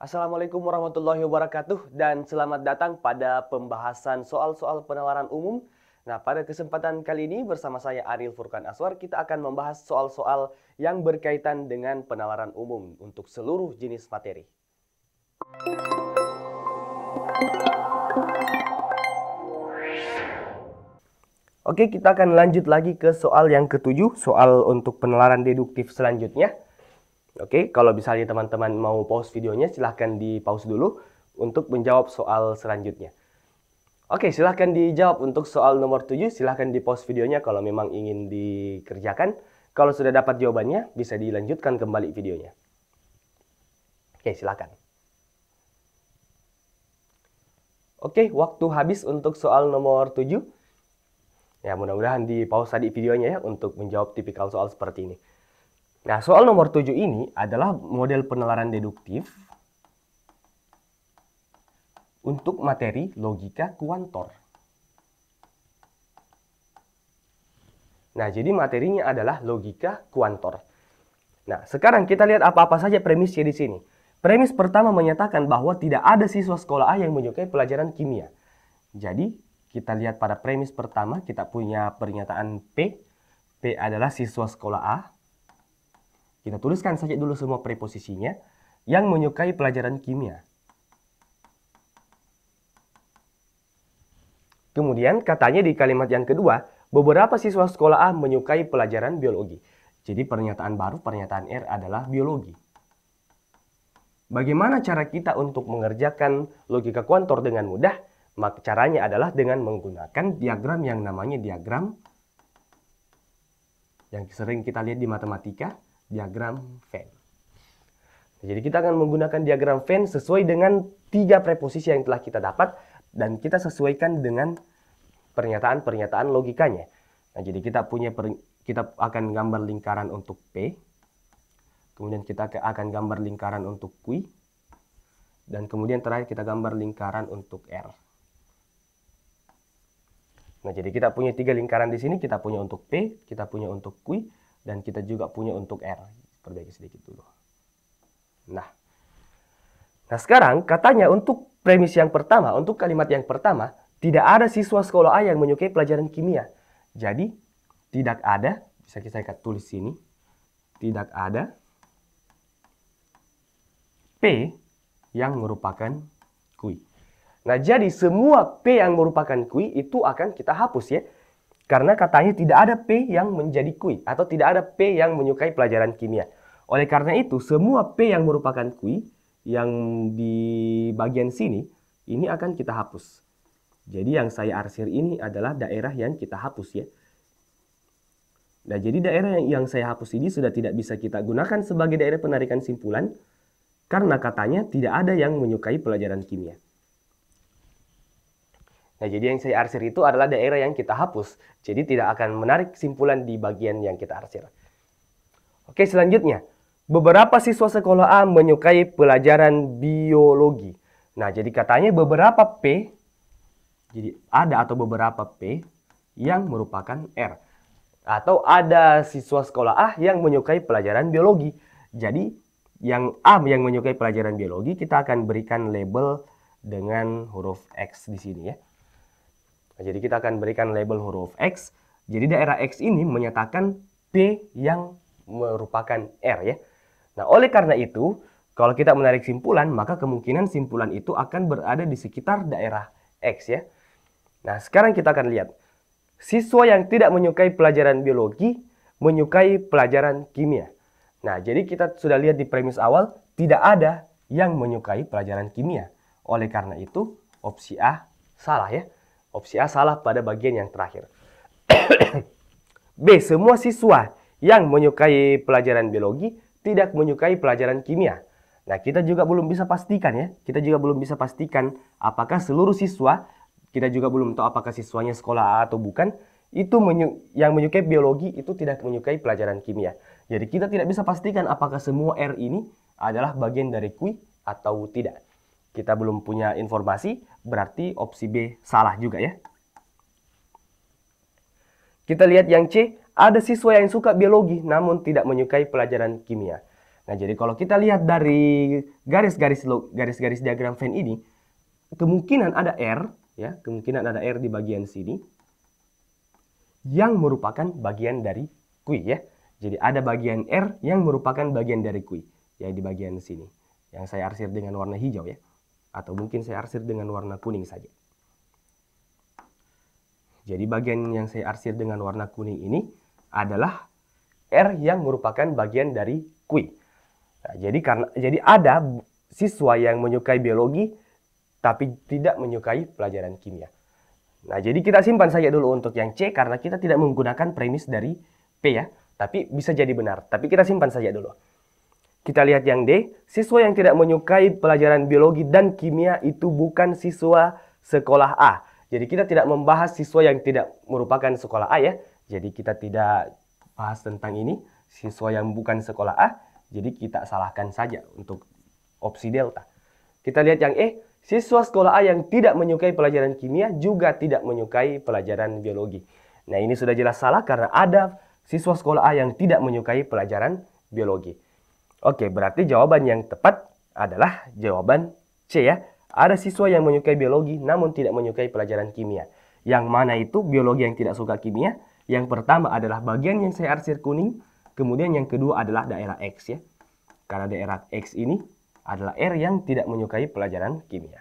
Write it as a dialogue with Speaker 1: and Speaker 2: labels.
Speaker 1: Assalamualaikum warahmatullahi wabarakatuh dan selamat datang pada pembahasan soal-soal penalaran umum. Nah, pada kesempatan kali ini bersama saya Ariel Furkan Aswar, kita akan membahas soal-soal yang berkaitan dengan penalaran umum untuk seluruh jenis materi. Oke, kita akan lanjut lagi ke soal yang ketujuh, soal untuk penalaran deduktif selanjutnya. Oke, kalau misalnya teman-teman mau pause videonya, silahkan di pause dulu untuk menjawab soal selanjutnya. Oke, silahkan dijawab untuk soal nomor 7, silahkan di pause videonya kalau memang ingin dikerjakan. Kalau sudah dapat jawabannya, bisa dilanjutkan kembali videonya. Oke, silahkan. Oke, waktu habis untuk soal nomor 7. Ya, mudah-mudahan di pause tadi videonya ya untuk menjawab tipikal soal seperti ini. Nah, soal nomor 7 ini adalah model penalaran deduktif untuk materi logika kuantor. Nah, jadi materinya adalah logika kuantor. Nah, sekarang kita lihat apa-apa saja premisnya di sini. Premis pertama menyatakan bahwa tidak ada siswa sekolah A yang menyukai pelajaran kimia. Jadi, kita lihat pada premis pertama, kita punya pernyataan P. P adalah siswa sekolah A. Kita tuliskan saja dulu semua preposisinya yang menyukai pelajaran kimia. Kemudian katanya di kalimat yang kedua, beberapa siswa sekolah A menyukai pelajaran biologi. Jadi pernyataan baru, pernyataan R adalah biologi. Bagaimana cara kita untuk mengerjakan logika kuantor dengan mudah? Maka caranya adalah dengan menggunakan diagram yang namanya diagram yang sering kita lihat di matematika, diagram Venn. Jadi kita akan menggunakan diagram Venn sesuai dengan 3 preposisi yang telah kita dapat dan kita sesuaikan dengan pernyataan-pernyataan logikanya. Nah, jadi kita akan gambar lingkaran untuk P, kemudian kita akan gambar lingkaran untuk Q, dan kemudian terakhir kita gambar lingkaran untuk R. Nah, jadi kita punya 3 lingkaran di sini, kita punya untuk P, kita punya untuk Q, dan kita juga punya untuk R. Perbaiki sedikit dulu. Nah, sekarang katanya untuk premis yang pertama, untuk kalimat yang pertama, tidak ada siswa sekolah A yang menyukai pelajaran kimia. Jadi, tidak ada, bisa kita tulis sini, tidak ada P yang merupakan Q. Nah, jadi semua P yang merupakan Q itu akan kita hapus ya. Karena katanya tidak ada P yang menjadi Q atau tidak ada P yang menyukai pelajaran kimia. Oleh karena itu, semua P yang merupakan Q yang di bagian sini, ini akan kita hapus. Jadi yang saya arsir ini adalah daerah yang kita hapus ya. Nah, jadi daerah yang saya hapus ini sudah tidak bisa kita gunakan sebagai daerah penarikan simpulan karena katanya tidak ada yang menyukai pelajaran kimia. Nah, jadi yang saya arsir itu adalah daerah yang kita hapus. Jadi tidak akan menarik kesimpulan di bagian yang kita arsir. Oke, selanjutnya. Beberapa siswa sekolah A menyukai pelajaran biologi. Nah, jadi katanya beberapa P, jadi ada atau beberapa P yang merupakan R. Atau ada siswa sekolah A yang menyukai pelajaran biologi. Jadi, yang A yang menyukai pelajaran biologi, kita akan berikan label dengan huruf X di sini ya. Nah, jadi kita akan berikan label huruf X. Jadi daerah X ini menyatakan P yang merupakan R ya. Nah, oleh karena itu, kalau kita menarik simpulan, maka kemungkinan simpulan itu akan berada di sekitar daerah X ya. Nah, sekarang kita akan lihat. Siswa yang tidak menyukai pelajaran biologi, menyukai pelajaran kimia. Nah, jadi kita sudah lihat di premis awal, tidak ada yang menyukai pelajaran kimia. Oleh karena itu, opsi A salah ya. Opsi A salah pada bagian yang terakhir. B. Semua siswa yang menyukai pelajaran biologi tidak menyukai pelajaran kimia. Nah, kita juga belum bisa pastikan ya. Kita juga belum bisa pastikan apakah seluruh siswa, kita juga belum tahu apakah siswanya sekolah A atau bukan, itu yang menyukai biologi itu tidak menyukai pelajaran kimia. Jadi kita tidak bisa pastikan apakah semua R ini adalah bagian dari Q atau tidak. Kita belum punya informasi, berarti opsi B salah juga ya. Kita lihat yang C, ada siswa yang suka biologi namun tidak menyukai pelajaran kimia. Nah, jadi kalau kita lihat dari garis-garis diagram Venn ini, kemungkinan ada R, ya, kemungkinan ada R di bagian sini yang merupakan bagian dari Q, ya. Jadi ada bagian R yang merupakan bagian dari Q, ya, di bagian sini. Yang saya arsir dengan warna hijau, ya. Atau mungkin saya arsir dengan warna kuning saja. Jadi bagian yang saya arsir dengan warna kuning ini adalah R yang merupakan bagian dari Q. Nah, jadi ada siswa yang menyukai biologi tapi tidak menyukai pelajaran kimia. Nah, jadi kita simpan saja dulu untuk yang C karena kita tidak menggunakan premis dari P, ya. Tapi bisa jadi benar, tapi kita simpan saja dulu. Kita lihat yang D, siswa yang tidak menyukai pelajaran biologi dan kimia itu bukan siswa sekolah A. Jadi kita tidak membahas siswa yang tidak merupakan sekolah A, ya. Jadi kita tidak bahas tentang ini, siswa yang bukan sekolah A. Jadi kita salahkan saja untuk opsi delta. Kita lihat yang E, siswa sekolah A yang tidak menyukai pelajaran kimia juga tidak menyukai pelajaran biologi. Nah, ini sudah jelas salah karena ada siswa sekolah A yang tidak menyukai pelajaran biologi. Oke, berarti jawaban yang tepat adalah jawaban C, ya. Ada siswa yang menyukai biologi namun tidak menyukai pelajaran kimia. Yang mana itu biologi yang tidak suka kimia? Yang pertama adalah bagian yang saya arsir kuning. Kemudian yang kedua adalah daerah X, ya. Karena daerah X ini adalah R yang tidak menyukai pelajaran kimia.